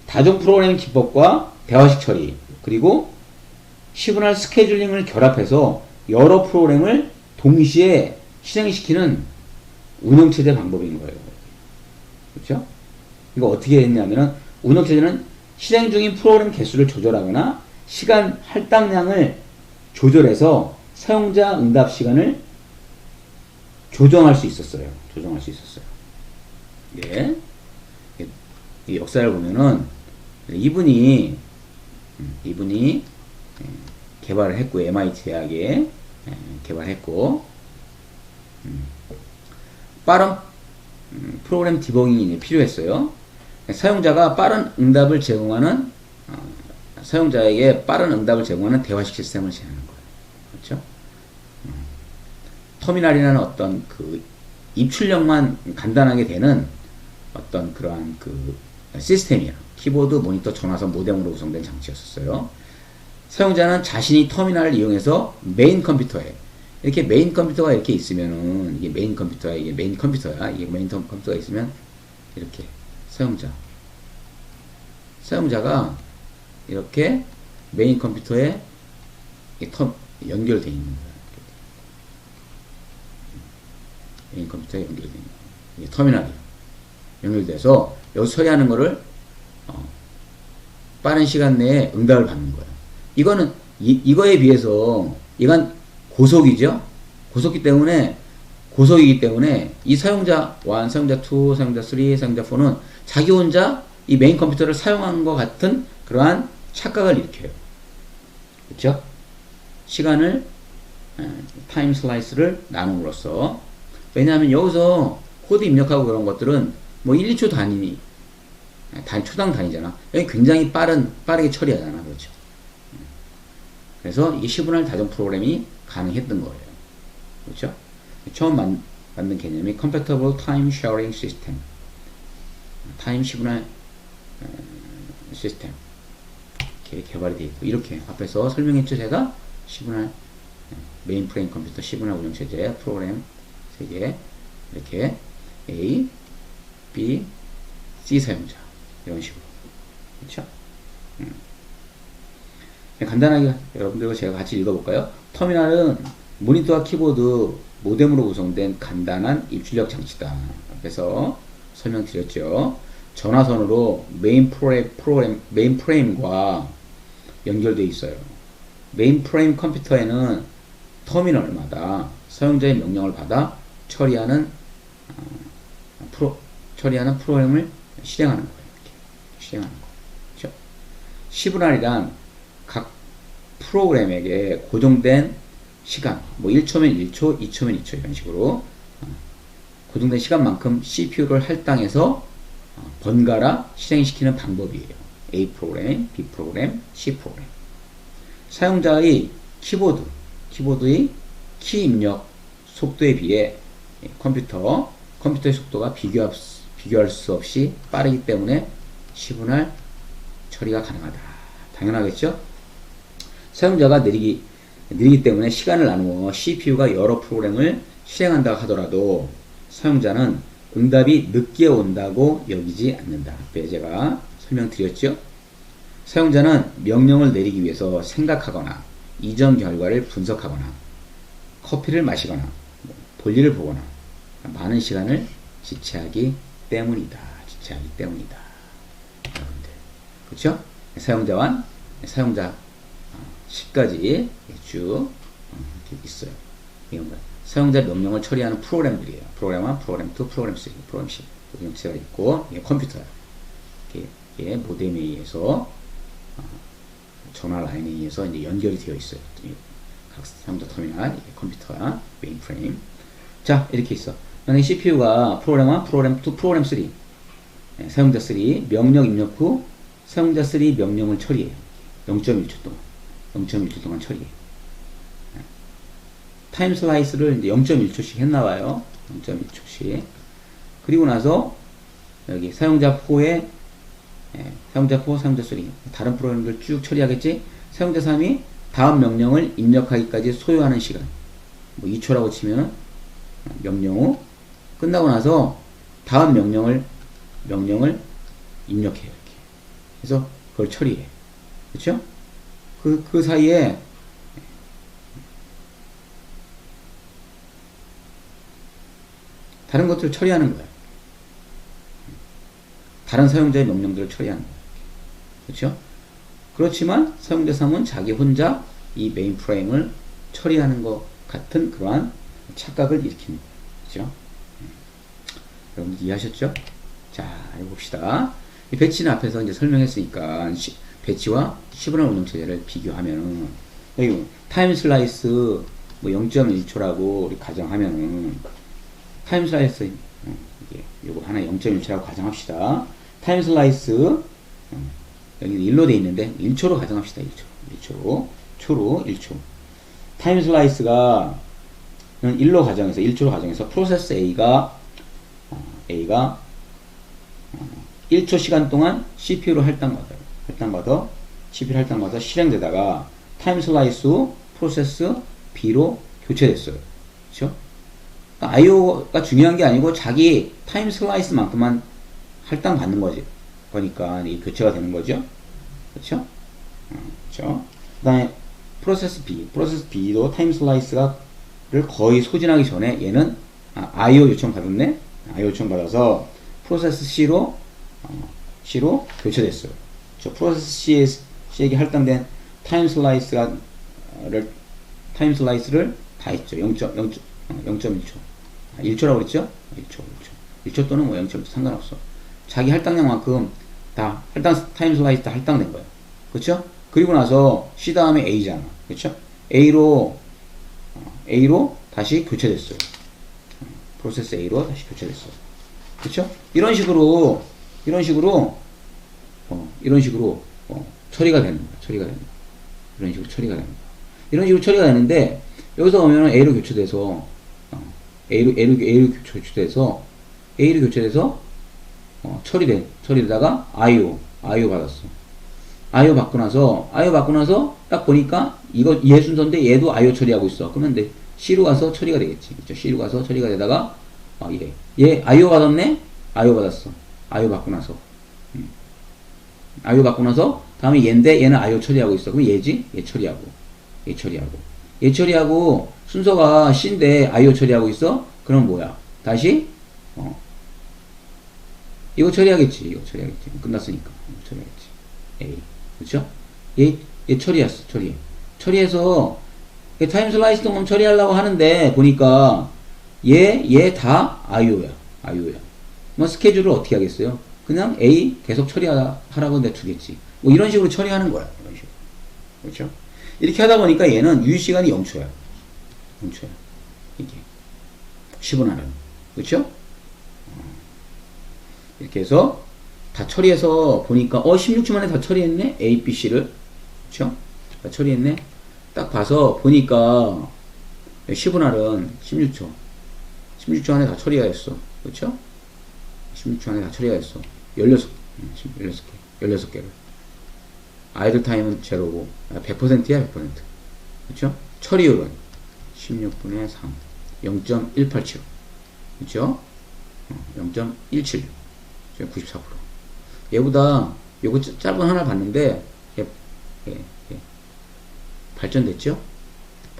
다중 프로그래밍 기법과 대화식 처리 그리고 시분할 스케줄링을 결합해서 여러 프로그램을 동시에 실행시키는 운영체제 방법인 거예요. 그렇죠? 이거 어떻게 했냐면은 운영체제는 실행 중인 프로그램 개수를 조절하거나 시간 할당량을 조절해서 사용자 응답 시간을 조정할 수 있었어요. 예. 이 역사를 보면은 이분이 개발을 했고 MIT 대학에 개발했고, 빠른 프로그램 디버깅이 필요했어요. 사용자가 빠른 응답을 제공하는 사용자에게 빠른 응답을 제공하는 대화식 시스템을 제안하는 거예요. 그렇죠? 터미널이라는 어떤 그 입출력만 간단하게 되는 어떤 그러한 그 시스템이야. 키보드, 모니터, 전화선, 모뎀으로 구성된 장치였었어요. 사용자는 자신이 터미널을 이용해서 메인 컴퓨터에 이렇게 메인 컴퓨터가 이렇게 있으면은 이게 메인 컴퓨터야. 이게 메인 컴퓨터가 있으면 이렇게 사용자가 이렇게 메인 컴퓨터에 연결되어 있는 거야. 메인 컴퓨터에 연결되어 있는 거야. 이게 터미널이야. 연결돼서 여기서 처리하는 거를 빠른 시간 내에 응답을 받는 거야. 이거는 이거에 비해서 이건 고속이죠. 고속이기 때문에 이 사용자 1, 사용자 2, 사용자 3, 사용자 4는 자기 혼자 이 메인 컴퓨터를 사용한 것 같은 그러한 착각을 일으켜요. 그렇죠? 시간을 타임 슬라이스를 나눔으로써, 왜냐하면 여기서 코드 입력하고 그런 것들은 뭐 1, 2초 단위, 초당 단위잖아. 여기 굉장히 빠르게 처리하잖아. 그렇죠? 그래서 이게 10분할 다중 프로그램이 가능했던 거예요. 그렇죠? 처음 만든 개념이 Compatible Time Sharing System. 타임 10분할 시스템. 이렇게 개발이 되어 있고, 이렇게 앞에서 설명했죠. 제가 10분할 메인 프레임 컴퓨터 10분할 운영체제 프로그램 3개, 이렇게 A, B, C 사용자, 이런 식으로. 그렇죠? 간단하게 여러분들과 제가 같이 읽어볼까요? 터미널은 모니터와 키보드, 모뎀으로 구성된 간단한 입출력 장치다. 앞에서 설명드렸죠. 전화선으로 메인 프레임과 연결되어 있어요. 메인 프레임 컴퓨터에는 터미널마다 사용자의 명령을 받아 처리하는 프로그램을 실행하는 거예요. 이렇게 실행하는 거. 그렇죠? 10분할이란 각 프로그램에게 고정된 시간, 뭐 1초면 1초, 2초면 2초 이런 식으로 고정된 시간만큼 CPU를 할당해서 번갈아 실행시키는 방법이에요. A 프로그램, B 프로그램, C 프로그램. 사용자의 키보드의 키 입력 속도에 비해 컴퓨터의 속도가 비교할 수 없이 빠르기 때문에 10분할 처리가 가능하다. 당연하겠죠? 사용자가 느리기 때문에 시간을 나누어 CPU가 여러 프로그램을 실행한다 하더라도 사용자는 응답이 늦게 온다고 여기지 않는다. 앞에 제가 설명드렸죠? 사용자는 명령을 내리기 위해서 생각하거나 이전 결과를 분석하거나 커피를 마시거나 볼일을 보거나 많은 시간을 지체하기 때문이다. 여러분들. 그렇죠? 사용자 10까지 쭉 이렇게 있어요. 이건 사용자 명령을 처리하는 프로그램들이에요. 프로그램 1, 프로그램 2, 프로그램 3, 프로그램 10. 형태가 있고, 이게 컴퓨터야. 이게 모뎀에 의해서, 전화 라인에 의해서 이제 연결이 되어 있어요. 각 사용자 터미널, 이게 컴퓨터야. 메인 프레임. 자, 이렇게 있어. 만약에 CPU가 프로그램 1, 프로그램 2, 프로그램 3. 사용자 3 명령 입력 후 사용자 3 명령을 처리해요. 0.1초 동안 처리해요. 타임 슬라이스를 이제 0.1초씩 했나봐요. 0.1초씩. 그리고 나서 여기 사용자 4에 사용자 4, 사용자 3 다른 프로그램들 쭉 처리하겠지. 사용자 3이 다음 명령을 입력하기까지 소요하는 시간 뭐 2초라고 치면 명령 후 끝나고 나서 다음 명령을 입력해요. 이렇게. 그래서 그걸 처리해. 그렇죠? 그 사이에 다른 것들을 처리하는 거예요. 다른 사용자의 명령들을 처리하는 거예요. 그렇죠? 그렇지만 사용자 3은 자기 혼자 이 메인 프레임을 처리하는 것 같은 그러한 착각을 일으키는 거예요. 그렇죠? 여러분들 이해하셨죠? 자, 해봅시다. 이 배치는 앞에서 이제 설명했으니까 배치와 10분할 운영체제를 비교하면은 여기 타임 슬라이스 뭐 0.1초라고 우리 가정하면은 타임 슬라이스 이게 요거 하나 0.1초라고 가정합시다. 타임 슬라이스 여기는 1로 돼 있는데 1초로 가정합시다. 1초. 초로 1초. 타임 슬라이스가 1로 가정해서 1초로 가정해서 프로세스 A가 1초 시간 동안 CPU로 할당받아 CPU를 할당받아 실행되다가 타임 슬라이스 후 프로세스 B로 교체됐어요. 그렇죠? 그러니까 IO가 중요한 게 아니고 자기 타임 슬라이스만큼만 할당받는 거니까 이게 교체가 되는 거죠. 그렇죠? 그렇죠? 그다음에 프로세스 B도 타임 슬라이스를 거의 소진하기 전에 얘는 IO 요청 받았네. IO 요청 받아서 프로세스 C로 교체됐어요. 저 프로세스 C에게 할당된 타임 슬라이스를 다 했죠. 0.1초. 1초라고 그랬죠? 1초 또는 뭐 0.1초 상관없어. 자기 할당량만큼 다 타임 슬라이스 다 할당된 거예요. 그렇죠? 그리고 나서 C 다음에 A잖아. 그렇죠? A로 다시 교체됐어요. 프로세스 A로 다시 교체됐어요. 그렇죠? 이런 식으로 처리가 되는 거야. 이런 식으로 처리가 되는데 여기서 보면은 A로 교체돼서 A로 교체돼서 처리되다가 IO 받았어. IO 받고 나서 딱 보니까 얘 순서인데 얘도 IO 처리하고 있어. 그러면 C로 가서 처리가 되겠지. 그렇죠? C로 가서 처리가 되다가 얘 IO 받았네. IO 받았어. IO 받고 나서 다음에 얘인데 얘는 IO 처리하고 있어. 그럼 얘 처리하고 순서가 C인데 IO 처리하고 있어. 그럼 뭐야? 다시 이거 처리하겠지. 끝났으니까 처리하겠지. A. 그렇죠? 얘 처리해서 타임 슬라이스 동안 처리하려고 하는데 보니까 얘 다 IO야. 뭐 스케줄을 어떻게 하겠어요? 그냥 A 계속 처리하라고 내두겠지. 뭐 이런 식으로 처리하는 거야. 이런 식으로. 그렇죠? 이렇게 하다 보니까 얘는 유지 시간이 0초야. 이게 10분 안에. 그렇죠? 이렇게 해서 다 처리해서 보니까 16초 만에 다 처리했네. A, B, C를. 그렇죠? 다 처리했네. 딱 봐서 보니까 10분 안은 16초 안에 다 처리가 됐어. 그렇죠? 16초 안에 다 처리가 됐어. 16개를. 아이들 타임은 제로고 100%야 100%. 그렇죠? 처리율은 16분의 3 0.187. 그렇죠? 0.17 94%. 얘보다 요거 짧은 하나 봤는데 얘 발전됐죠?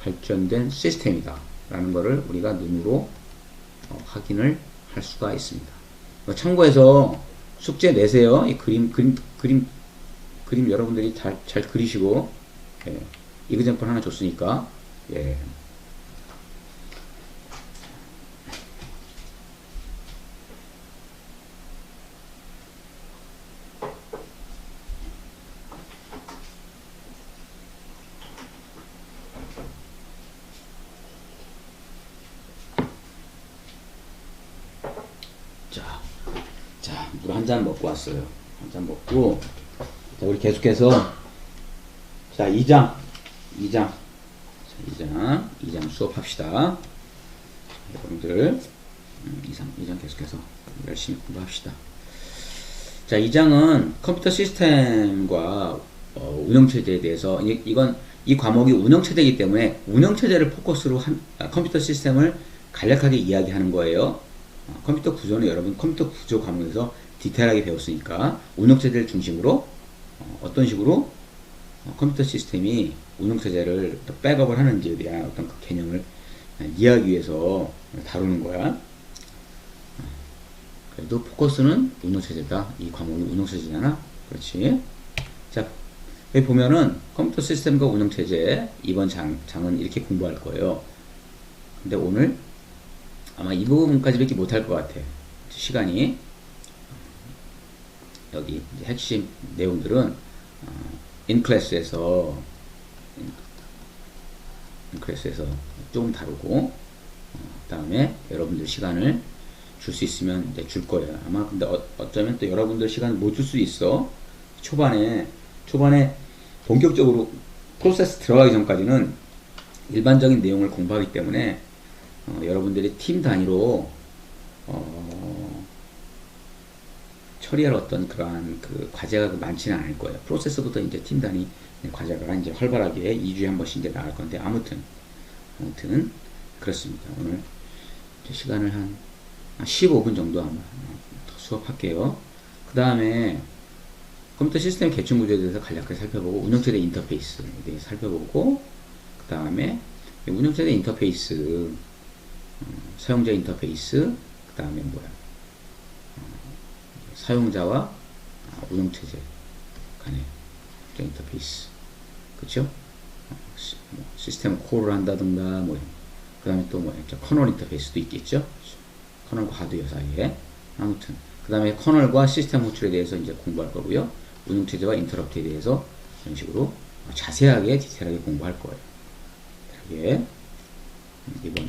발전된 시스템이다 라는 거를 우리가 눈으로 확인을 할 수가 있습니다. 참고해서 숙제 내세요. 이 그림 여러분들이 잘 그리시고 이그젠플 하나 줬으니까 물 한 잔 먹고 왔어요. 한 잔 먹고 자, 우리 계속해서 자 2장 수업합시다. 여러분들 2장 계속해서 열심히 공부합시다. 자 2장은 컴퓨터 시스템과 운영체제에 대해서 이 과목이 운영체제이기 때문에 운영체제를 포커스로 컴퓨터 시스템을 간략하게 이야기하는 거예요. 컴퓨터 구조는 여러분 컴퓨터 구조 과목에서 디테일하게 배웠으니까 운영체제를 중심으로 어떤 식으로 컴퓨터 시스템이 운영체제를 백업을 하는지에 대한 어떤 그 개념을 이해하기 위해서 다루는 거야. 그래도 포커스는 운영체제다. 이 과목이 운영체제잖아. 그렇지. 자, 여기 보면은 컴퓨터 시스템과 운영체제 이번 장은 이렇게 공부할 거예요. 근데 오늘 아마 이 부분까지밖에 못할 것 같아. 시간이. 여기 이제 핵심 내용들은 인클래스에서 그래서 조금 다르고, 그 다음에 여러분들 시간을 줄 수 있으면 이제 줄 거예요. 아마 근데 어쩌면 또 여러분들 시간 못 줄 수 있어. 초반에 본격적으로 프로세스 들어가기 전까지는 일반적인 내용을 공부하기 때문에 여러분들이 팀 단위로 처리할 어떤 그러한 그 과제가 많지는 않을 거예요. 프로세스부터 이제 팀 단위 과제가 이제 활발하게 2주에 한 번씩 이제 나갈 건데 아무튼 그렇습니다. 오늘 시간을 한 15분 정도 아마 수업할게요. 그 다음에 컴퓨터 시스템 계층 구조에 대해서 간략하게 살펴보고 운영체제 인터페이스에 대해서 살펴보고 그 다음에 운영체제 인터페이스 사용자 인터페이스 그 다음에 사용자와 운영체제 간의 인터페이스 그쵸? 시스템 콜을 한다든가 그 다음에 또 커널 인터페이스도 있겠죠? 커널과 하드웨어 사이에 아무튼 그 다음에 커널과 시스템 호출에 대해서 이제 공부할 거고요. 운영체제와 인터럽트에 대해서 이런 식으로 자세하게 디테일하게 공부할 거예요.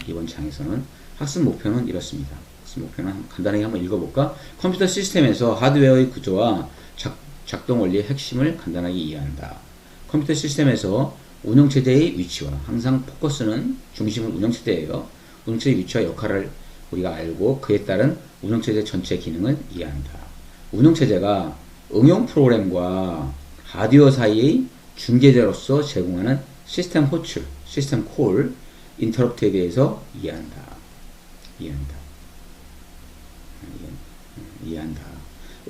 이번 장에서는 학습 목표는 이렇습니다. 학습 목표는 간단하게 한번 읽어볼까? 컴퓨터 시스템에서 하드웨어의 구조와 작동 원리의 핵심을 간단하게 이해한다. 컴퓨터 시스템에서 운영체제의 위치와 항상 포커스는 중심은 운영체제예요. 운영체제의 위치와 역할을 우리가 알고 그에 따른 운영체제 전체 기능을 이해한다. 운영체제가 응용 프로그램과 하드웨어 사이의 중개자로서 제공하는 시스템 호출, 시스템 콜, 인터럽트에 대해서 이해한다.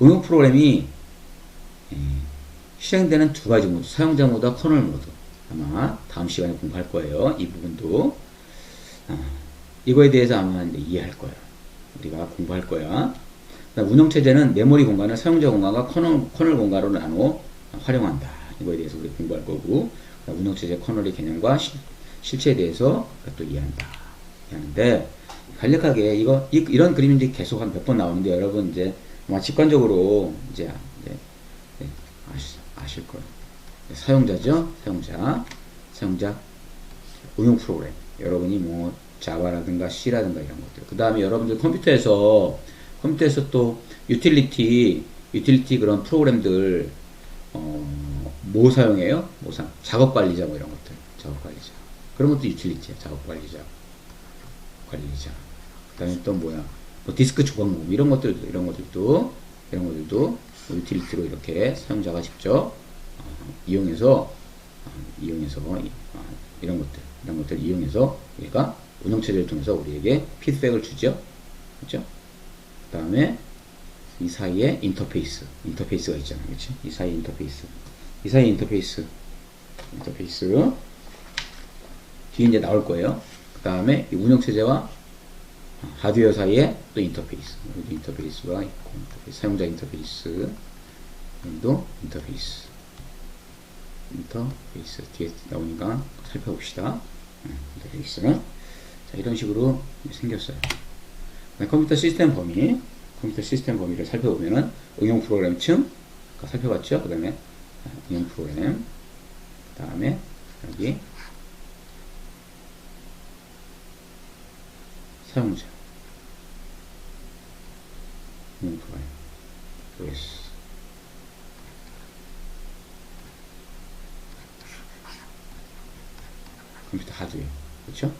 응용 프로그램이 실행되는 두 가지 모드, 사용자 모드와 커널 모드. 아마 다음 시간에 공부할 거예요. 이 부분도. 이거에 대해서 아마 이제 이해할 거예요. 우리가 공부할 거야. 운영체제는 메모리 공간을 사용자 공간과 커널 공간으로 나눠 활용한다. 이거에 대해서 우리 공부할 거고, 운영체제 커널의 개념과 실체에 대해서 또 이해한다. 이해하는데, 간략하게 이런 그림이 이제 계속 한 몇 번 나오는데, 여러분 이제 아마 직관적으로 이제 아실 거예요. 사용자죠? 사용자 응용 프로그램. 여러분이 자바라든가 C라든가 이런 것들. 그 다음에 여러분들 컴퓨터에서 또 유틸리티 그런 프로그램들 뭐 사용해요? 작업 관리자 이런 것들. 작업 관리자. 그런 것도 유틸리티야. 작업 관리자. 그 다음에 또 디스크 조각 이런 것들도 유틸리티로 이렇게 사용자가 직접 이용해서 이런 것들 이용해서 우리가 운영체제를 통해서 우리에게 피드백을 주죠. 그렇죠? 그 다음에 이 사이에 인터페이스가 있잖아요. 그렇지? 이 사이 인터페이스 뒤에 이제 나올 거예요. 그 다음에 인터페이스와 하드웨어 사이에 또 인터페이스가 있고, 사용자 인터페이스 뒤에 나오니까 살펴봅시다. 인터페이스. 자, 이런 식으로 생겼어요. 컴퓨터 시스템 범위를 살펴보면은 응용 프로그램층 살펴봤죠. 그 다음에 응용 프로그램, 그 다음에 여기 사용자 응용 프로그램 OS 컴퓨터 하드웨어 그렇죠?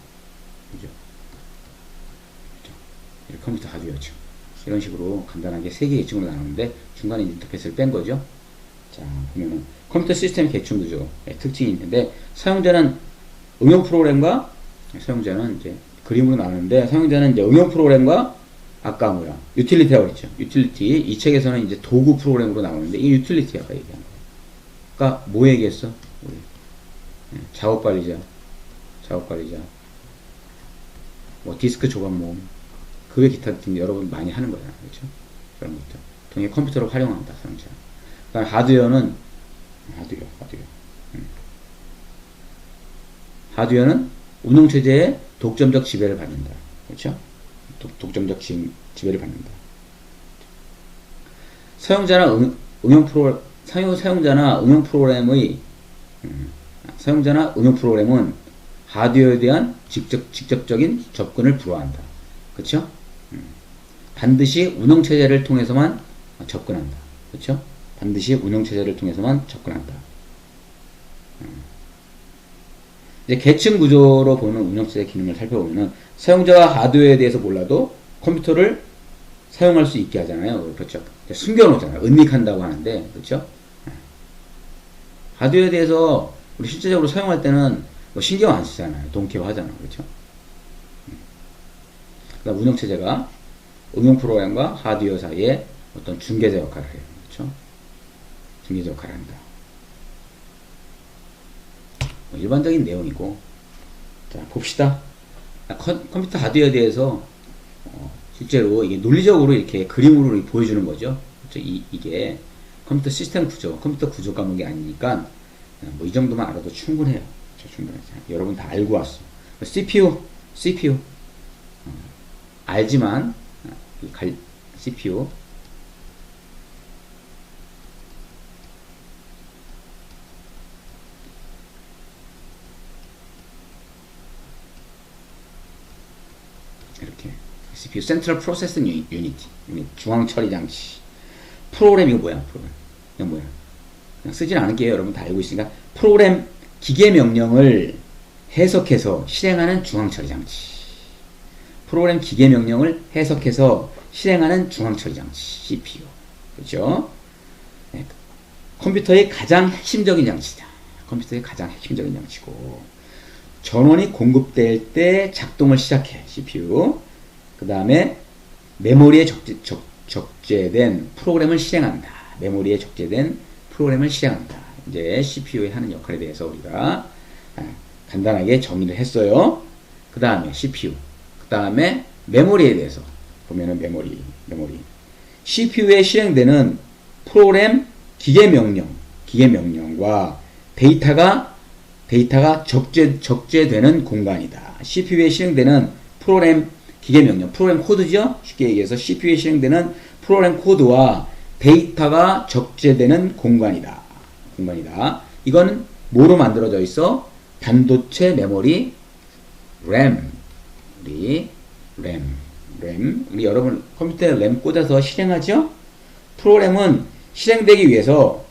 이렇게 컴퓨터 하드웨어죠. 이런 식으로 간단하게 세 개의 계층으로 나누는데 중간에 인터페이스를 뺀 거죠. 자, 보면은 컴퓨터 시스템 계층 구조의 특징이 있는데 사용자는 응용 프로그램과 사용자는 이제 그림으로 나누는데 사용자는 이제 응용 프로그램과 아까 유틸리티라고 그랬죠. 유틸리티 이 책에서는 이제 도구 프로그램으로 나오는데 이 유틸리티 아까 얘기한 거. 그러니까 뭐 얘기했어? 우리 작업 관리자 디스크 조각 그 외 기타 같은 게 여러분 많이 하는 거잖아요. 그렇죠? 그런 것들 통해 컴퓨터를 활용한다. 사용자. 그다음 하드웨어는 하드웨어는 운영체제의 독점적 지배를 받는다. 그렇죠? 독점적 지배를 받는다. 사용자나 응용 프로그램은 하드웨어에 대한 직접적인 접근을 불허한다. 그쵸? 반드시 운영체제를 통해서만 접근한다. 그쵸? 반드시 운영체제를 통해서만 접근한다. 이제 계층 구조로 보는 운영체제 기능을 살펴보면은 사용자가 하드웨어에 대해서 몰라도 컴퓨터를 사용할 수 있게 하잖아요. 그렇죠? 숨겨놓잖아요. 은닉한다고 하는데, 그렇죠? 하드웨어에 대해서 우리 실제적으로 사용할 때는 뭐 신경 안 쓰잖아요. 동케어 하잖아요. 그렇죠? 그다음 운영체제가 응용 프로그램과 하드웨어 사이에 어떤 중개자 역할을 해요. 그렇죠? 중개자 역할을 합니다. 뭐 일반적인 내용이고, 자 봅시다. 컴퓨터 하드웨어에 대해서 실제로 이게 논리적으로 이렇게 그림으로 보여주는 거죠. 그렇죠? 이게 컴퓨터 시스템 구조, 컴퓨터 구조 과목이 아니니까 뭐 이 정도만 알아도 충분해요. 충분해요. 여러분 다 알고 왔어. CPU 알지만 CPU 이렇게 CPU Central Processing Unit 중앙 처리 장치. 프로그램 이거 뭐야? 프로그램 이거 뭐야? 그냥 쓰진 않을게요. 여러분 다 알고 있으니까 프로그램 기계 명령을 해석해서 실행하는 중앙 처리 장치. 프로그램 기계 명령을 해석해서 실행하는 중앙 처리 장치 CPU. 그렇죠? 네. 컴퓨터의 가장 핵심적인 장치다. 컴퓨터의 가장 핵심적인 장치고 전원이 공급될 때 작동을 시작해 CPU. 그 다음에 메모리에 적재된 프로그램을 실행한다. 메모리에 적재된 프로그램을 실행한다. 이제 CPU에 하는 역할에 대해서 우리가 간단하게 정의를 했어요. 그 다음에 CPU, 그 다음에 메모리에 대해서 보면은 메모리. CPU에 실행되는 프로그램 기계 명령과 데이터가 적재되는 공간이다. CPU에 실행되는 프로그램 기계 명령, 프로그램 코드죠? 쉽게 얘기해서 CPU에 실행되는 프로그램 코드와 데이터가 적재되는 공간이다. 이건 뭐로 만들어져 있어? 반도체 메모리 램. 우리 여러분 컴퓨터에 램 꽂아서 실행하죠? 프로그램은 실행되기 위해서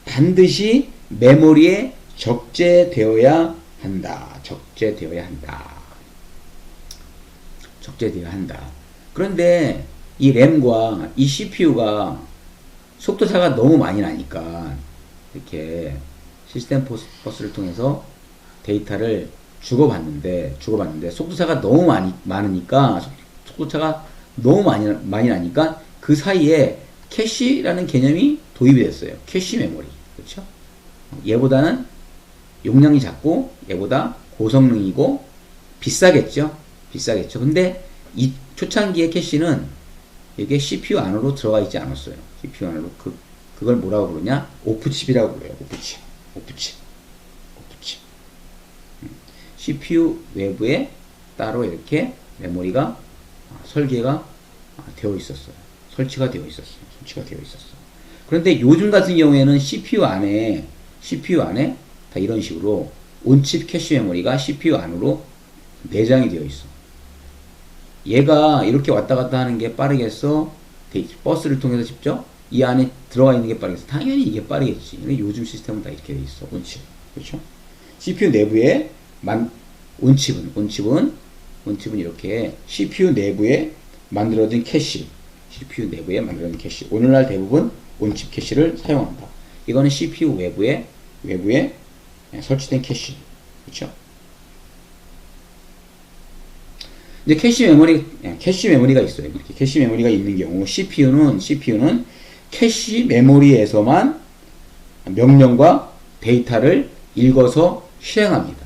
반드시 메모리에 적재되어야 한다. 그런데 이 램과 이 CPU가 속도차가 너무 많이 나니까 이렇게 시스템 버스를 통해서 데이터를 주고받는데 속도차가 너무 많으니까 속도차가 너무 많이 나니까 그 사이에 캐시라는 개념이 도입이 됐어요. 캐시 메모리. 그렇죠? 얘보다는 용량이 작고 얘보다 고성능이고 비싸겠죠. 근데 이 초창기의 캐시는 이게 CPU 안으로 들어가 있지 않았어요. CPU 안으로 그걸 뭐라고 부르냐? 오프칩이라고 그래요. 오프칩. CPU 외부에 따로 이렇게 메모리가 설치가 되어 있었어요. 그런데 요즘 같은 경우에는 CPU 안에 다 이런 식으로 온칩 캐시 메모리가 CPU 안으로 내장이 되어 있어. 얘가 이렇게 왔다 갔다 하는 게 빠르겠어? 버스를 통해서 직접 이 안에 들어가 있는 게 빠르겠어? 당연히 이게 빠르겠지. 요즘 시스템은 다 이렇게 돼 있어. 온칩. 그렇죠? CPU 내부에 온칩은 이렇게 CPU 내부에 만들어진 캐시. 오늘날 대부분 온칩 캐시를 사용한다. 이거는 CPU 외부에 설치된 캐시. 그렇죠? 이제 캐시 메모리가 있어요. 이렇게 캐시 메모리가 있는 경우 CPU는 캐시 메모리에서만 명령과 데이터를 읽어서 실행합니다.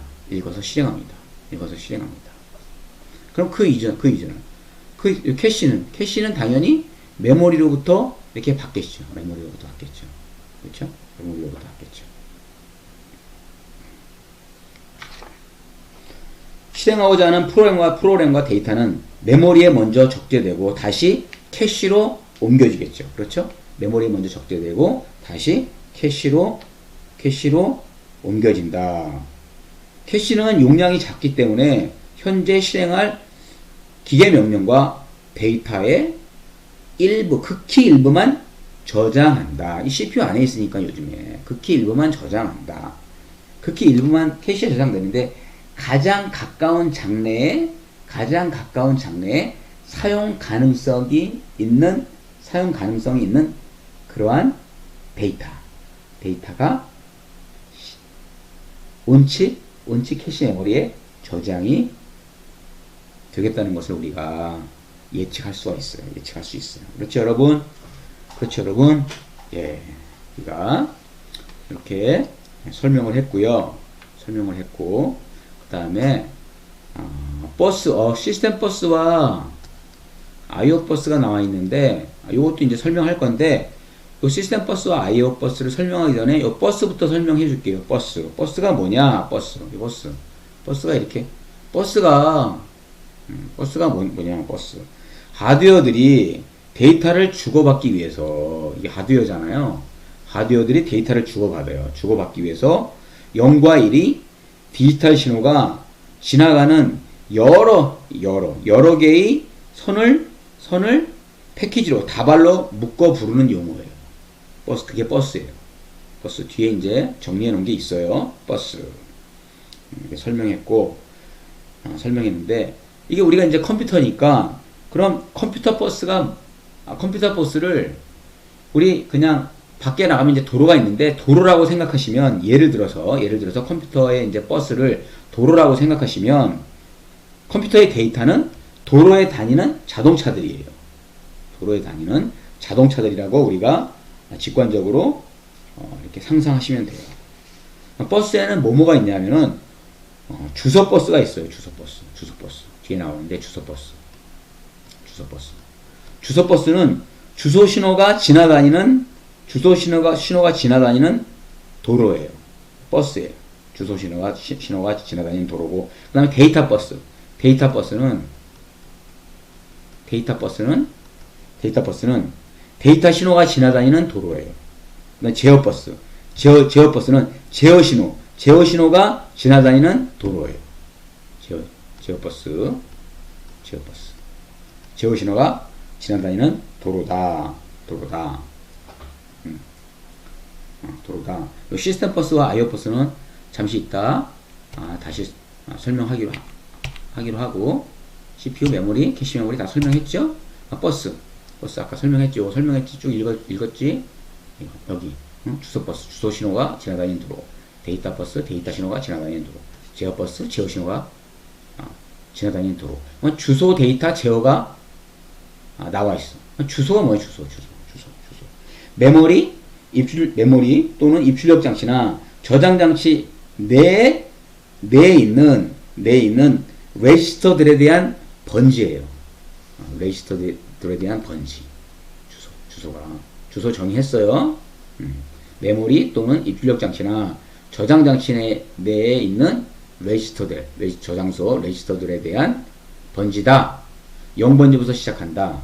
그럼 그 이전은 캐시는 당연히 메모리로부터 이렇게 받겠죠. 그렇죠? 실행하고자 하는 프로그램과 데이터는 메모리에 먼저 적재되고 다시 캐시로 옮겨지겠죠. 그렇죠? 메모리에 먼저 적재되고 다시 캐시로 옮겨진다. 캐시는 용량이 작기 때문에 현재 실행할 기계 명령과 데이터의 일부, 극히 일부만 저장한다. 이 CPU 안에 있으니까 요즘에 극히 일부만 저장한다. 극히 일부만 캐시에 저장되는데 가장 가까운 장래에 사용 가능성이 있는 그러한 데이터가 온치 캐시 메모리에 저장이 되겠다는 것을 우리가 예측할 수 있어요. 그렇죠, 여러분? 예. 우리가 이렇게 설명을 했고, 그 다음에, 시스템 버스와 IO 버스가 나와 있는데, 이것도 이제 설명할 건데, 이 시스템 버스와 IO 버스를 설명하기 전에 이 버스부터 설명해 줄게요. 버스가 뭐냐? 버스가 이렇게, 버스가 뭐냐? 하드웨어들이 데이터를 주고받기 위해서, 이게 하드웨어잖아요. 하드웨어들이 데이터를 주고받기 위해서 0과 1이 디지털 신호가 지나가는 여러 개의 선을 패키지로 다발로 묶어 부르는 용어예요. 그게 버스예요. 버스 뒤에 이제 정리해 놓은 게 있어요. 버스. 이렇게 설명했는데, 이게 우리가 이제 컴퓨터니까, 그럼 컴퓨터 버스를 우리 그냥 밖에 나가면 이제 도로가 있는데, 도로라고 생각하시면, 예를 들어서 컴퓨터의 이제 버스를 도로라고 생각하시면, 컴퓨터의 데이터는 도로에 다니는 자동차들이에요. 자동차들이라고 우리가 직관적으로 이렇게 상상하시면 돼요. 버스에는 뭐가 있냐면은 주소버스가 있어요. 주소버스 뒤에 나오는데, 주소버스는 주소 신호가 지나다니는 도로예요. 버스예요. 주소 신호가 지나다니는 도로고, 그 다음에 데이터버스는 데이터 신호가 지나다니는 도로예요. 그다음에 제어버스는 제어 신호가 지나다니는 도로예요. 제어 신호가 지나다니는 도로다. 이 시스템 버스와 IO 버스는 잠시 있다 다시 설명하기로 하고, CPU 메모리, 캐시 메모리 다 설명했죠? 버스 아까 설명했죠? 쭉 읽었지? 여기 주소버스, 주소 신호가 지나다니는 도로, 데이터버스, 데이터 신호가 지나다니는 도로, 제어버스, 제어 신호가 지나다니는 도로. 주소, 데이터, 제어가 나와 있어. 주소가 뭐예요? 주소. 메모리 또는 입출력 장치나 저장 장치 내에 있는 레지스터들에 대한 번지예요. 레지스터들에 대한 번지. 주소 정의했어요. 메모리 또는 입출력 장치나 저장 장치 내에 있는 레지스터들에 대한 번지다. 0번지부터 시작한다.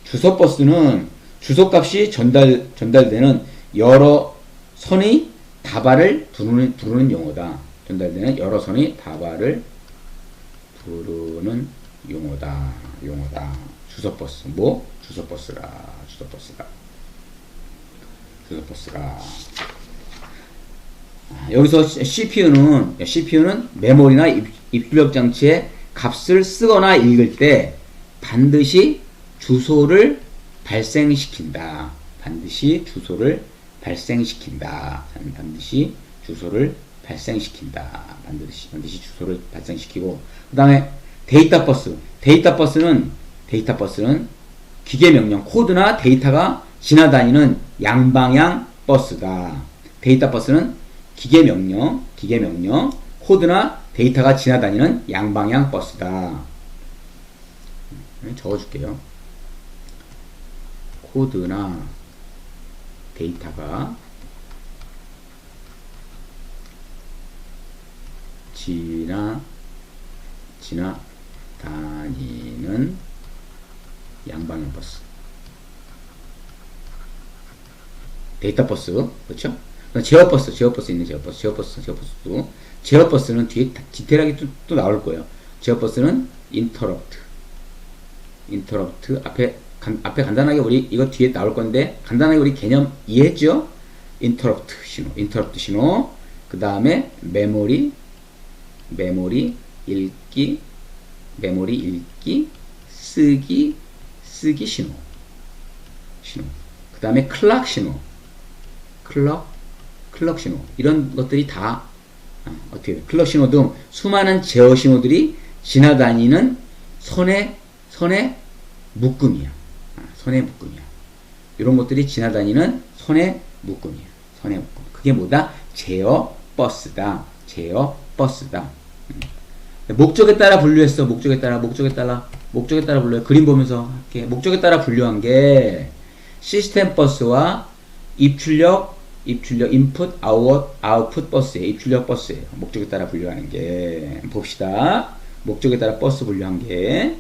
주소버스는 주소값이 전달되는 여러 선의 다발을 부르는 용어다. 주소버스. 주소버스가. 여기서 CPU는 메모리나 입출력 장치의 값을 쓰거나 읽을 때 반드시 주소를 발생시킨다. 반드시 주소를 발생시키고, 그 다음에 데이터버스는 기계 명령, 코드나 데이터가 지나다니는 양방향 버스다. 데이터버스는 기계 명령, 코드나 데이터가 지나다니는 양방향 버스다. 적어줄게요. 코드나 데이터가 지나다니는 양방향 버스. 데이터 버스, 그렇죠? 제어버스 있네, 제어버스도. 제어버스는 뒤에 디테일하게 또 나올 거예요. 제어버스는 interrupt. 앞에 간단하게 우리 이거 뒤에 나올 건데, 간단하게 우리 개념 이해했죠? interrupt 신호. 그 다음에 메모리 읽기, 쓰기 신호. 그 다음에 클락 신호. 이런 것들이 다, 어떻게, 클락 신호 등 수많은 제어 신호들이 지나다니는 선의 묶음이야. 이런 것들이 지나다니는 선의 묶음이야. 그게 뭐다? 제어 버스다. 목적에 따라 분류했어. 목적에 따라 분류해. 그림 보면서 할게. 목적에 따라 분류한 게 시스템 버스와 입출력 인풋 아웃풋 버스예요. 입출력 버스예요. 목적에 따라 분류하는 게. 봅시다. 목적에 따라 버스 분류한 게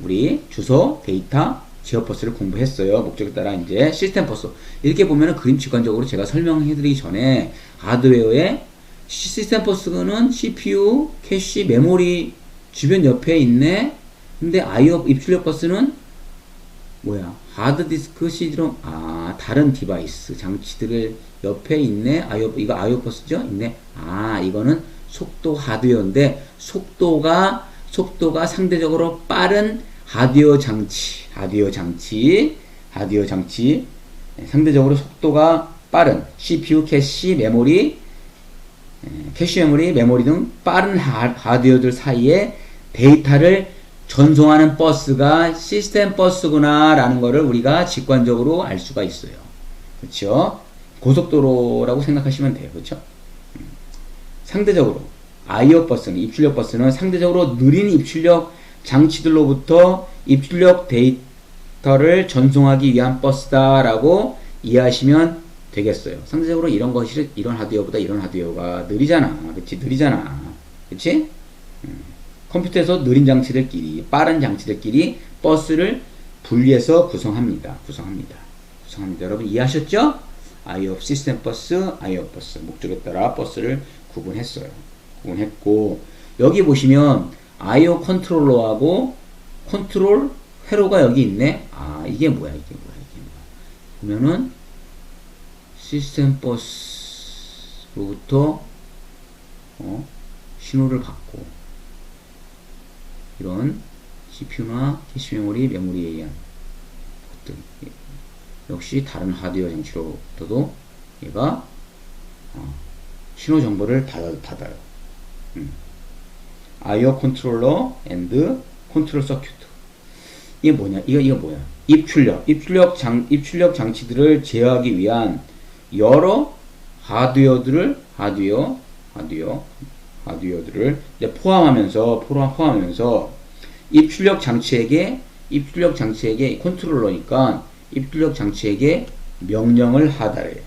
우리 주소, 데이터, 제어 버스를 공부했어요. 목적에 따라 이제 시스템 버스. 이렇게 보면은 그림 직관적으로 제가 설명해드리기 전에 하드웨어의 시스템 버스는 CPU, 캐시, 메모리 주변 옆에 있네. 근데 IO 입출력 버스는 뭐야? 하드디스크, CD롬, 다른 디바이스 장치들을 옆에 있네. 이거 IO 버스죠? 있네. 이거는 속도 하드웨어인데 속도가 상대적으로 빠른 하드웨어 장치. 상대적으로 속도가 빠른 CPU, 캐시, 메모리 등 빠른 하드웨어들 사이에 데이터를 전송하는 버스가 시스템 버스구나 라는 거를 우리가 직관적으로 알 수가 있어요. 그렇죠? 고속도로라고 생각하시면 돼요. 그렇죠? 상대적으로 IO 버스는, 입출력 버스는 상대적으로 느린 입출력 장치들로부터 입출력 데이터를 전송하기 위한 버스다라고 이해하시면 되겠어요. 상대적으로 이런 하드웨어보다 이런 하드웨어가 느리잖아. 그치? 컴퓨터에서 느린 장치들끼리, 빠른 장치들끼리 버스를 분리해서 구성합니다. 여러분 이해하셨죠? IO 시스템 버스, IO 버스. 목적에 따라 버스를 구분했고, 여기 보시면 IO 컨트롤러하고 컨트롤 회로가 여기 있네. 이게 뭐야. 보면은 시스템 버스로부터 신호를 받고 이런 CPU나 캐시 메모리에 의한 것들, 역시 다른 하드웨어 장치로부터도 얘가 신호 정보를 받아요. IO 컨트롤러 앤드 컨트롤 서큐트. 이게 뭐냐? 이거 뭐야? 입출력 장치들을 제어하기 위한 여러 하드웨어들을 포함하면서 입출력 장치에게 컨트롤러니까 입출력 장치에게 명령을 하달해요.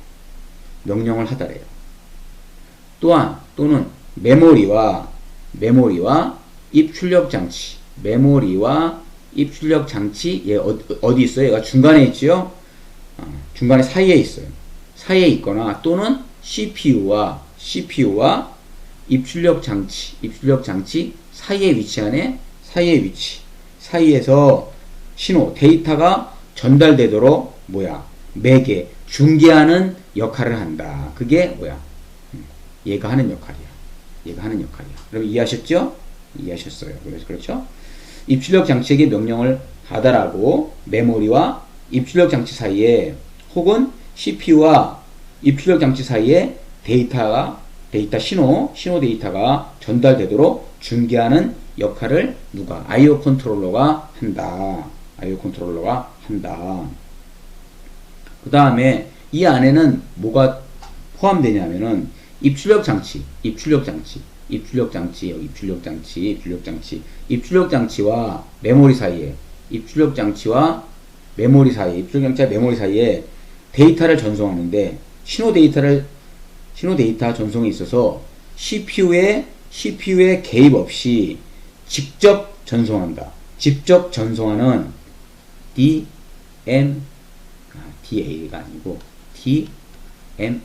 또는 메모리와 입출력 장치, 얘 어디 있어요? 얘가 중간에 있지요? 중간에 사이에 있어요. 사이에 있거나 또는 CPU와 입출력 장치 사이에 사이에서 신호, 데이터가 전달되도록 매개, 중개하는 역할을 한다. 그게 뭐야? 얘가 하는 역할이야. 그럼 이해하셨죠? 이해하셨어요. 그렇죠? 입출력 장치에게 명령을 하달하고 메모리와 입출력 장치 사이에 혹은 CPU와 입출력 장치 사이에 데이터 신호 데이터가 전달되도록 중개하는 역할을 누가? IO 컨트롤러가 한다. 그 다음에 이 안에는 뭐가 포함되냐면은 입출력 장치와 메모리 사이에 입출력 장치와 메모리 사이에 데이터를 전송하는데 신호 데이터 전송에 있어서 CPU의 개입 없이 직접 전송한다. 직접 전송하는 DA가 아니고 DMA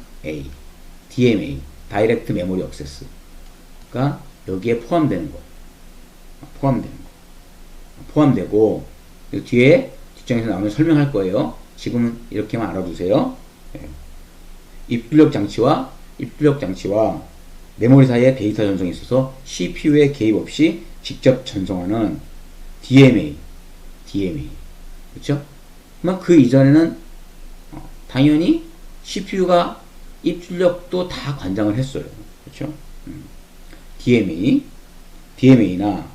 DMA, 다이렉트 메모리 액세스가 여기에 포함되는 거. 포함되고, 뒤에 뒷장에서 나오면 설명할 거예요. 지금은 이렇게만 알아두세요. 입출력 장치와 메모리 사이에 데이터 전송에 있어서 CPU의 개입 없이 직접 전송하는 DMA. 그렇죠? 그 이전에는 당연히 CPU가 입출력도 다 관장을 했어요. 그렇죠? DMA나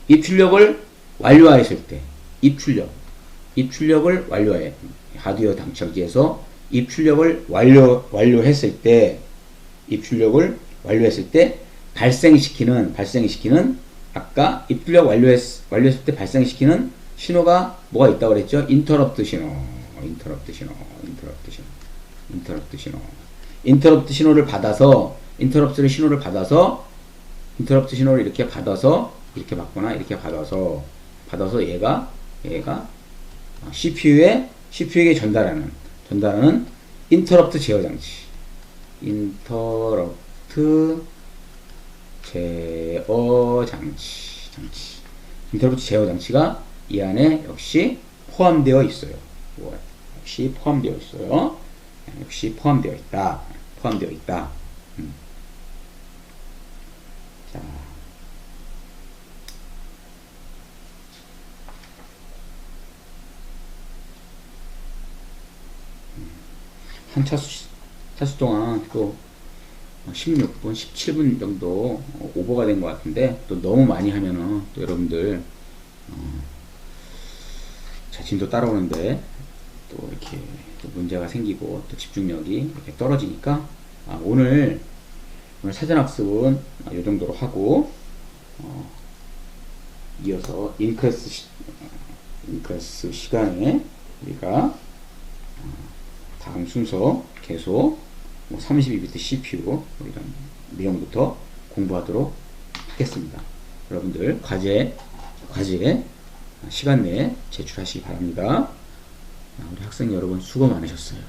입출력을 완료했을 때, 입출력을 완료해. 하드웨어 장착기에서 입출력을 완료했을 때, 발생시키는 아까 입출력 완료했을 때 발생시키는 신호가 뭐가 있다고 그랬죠? 인터럽트 신호를 받아서 인터럽트 신호를 이렇게 받아서 이렇게 받거나 이렇게 받아서 얘가 CPU에게 전달하는 인터럽트 제어 장치. 인터럽트 제어 장치가 이 안에 역시 포함되어 있어요. 역시 포함되어 있다. 자. 한 차수 동안 또 16분, 17분 정도 오버가 된 것 같은데, 또 너무 많이 하면은 또 여러분들 자신도 따라오는데 또 이렇게 또 문제가 생기고 또 집중력이 이렇게 떨어지니까 오늘 사전학습은 이 정도로 하고 이어서 인클래스 시간에 우리가 다음 순서 계속 32비트 CPU 이런 내용부터 공부하도록 하겠습니다. 여러분들 과제 시간 내에 제출하시기 바랍니다. 우리 학생 여러분 수고 많으셨어요.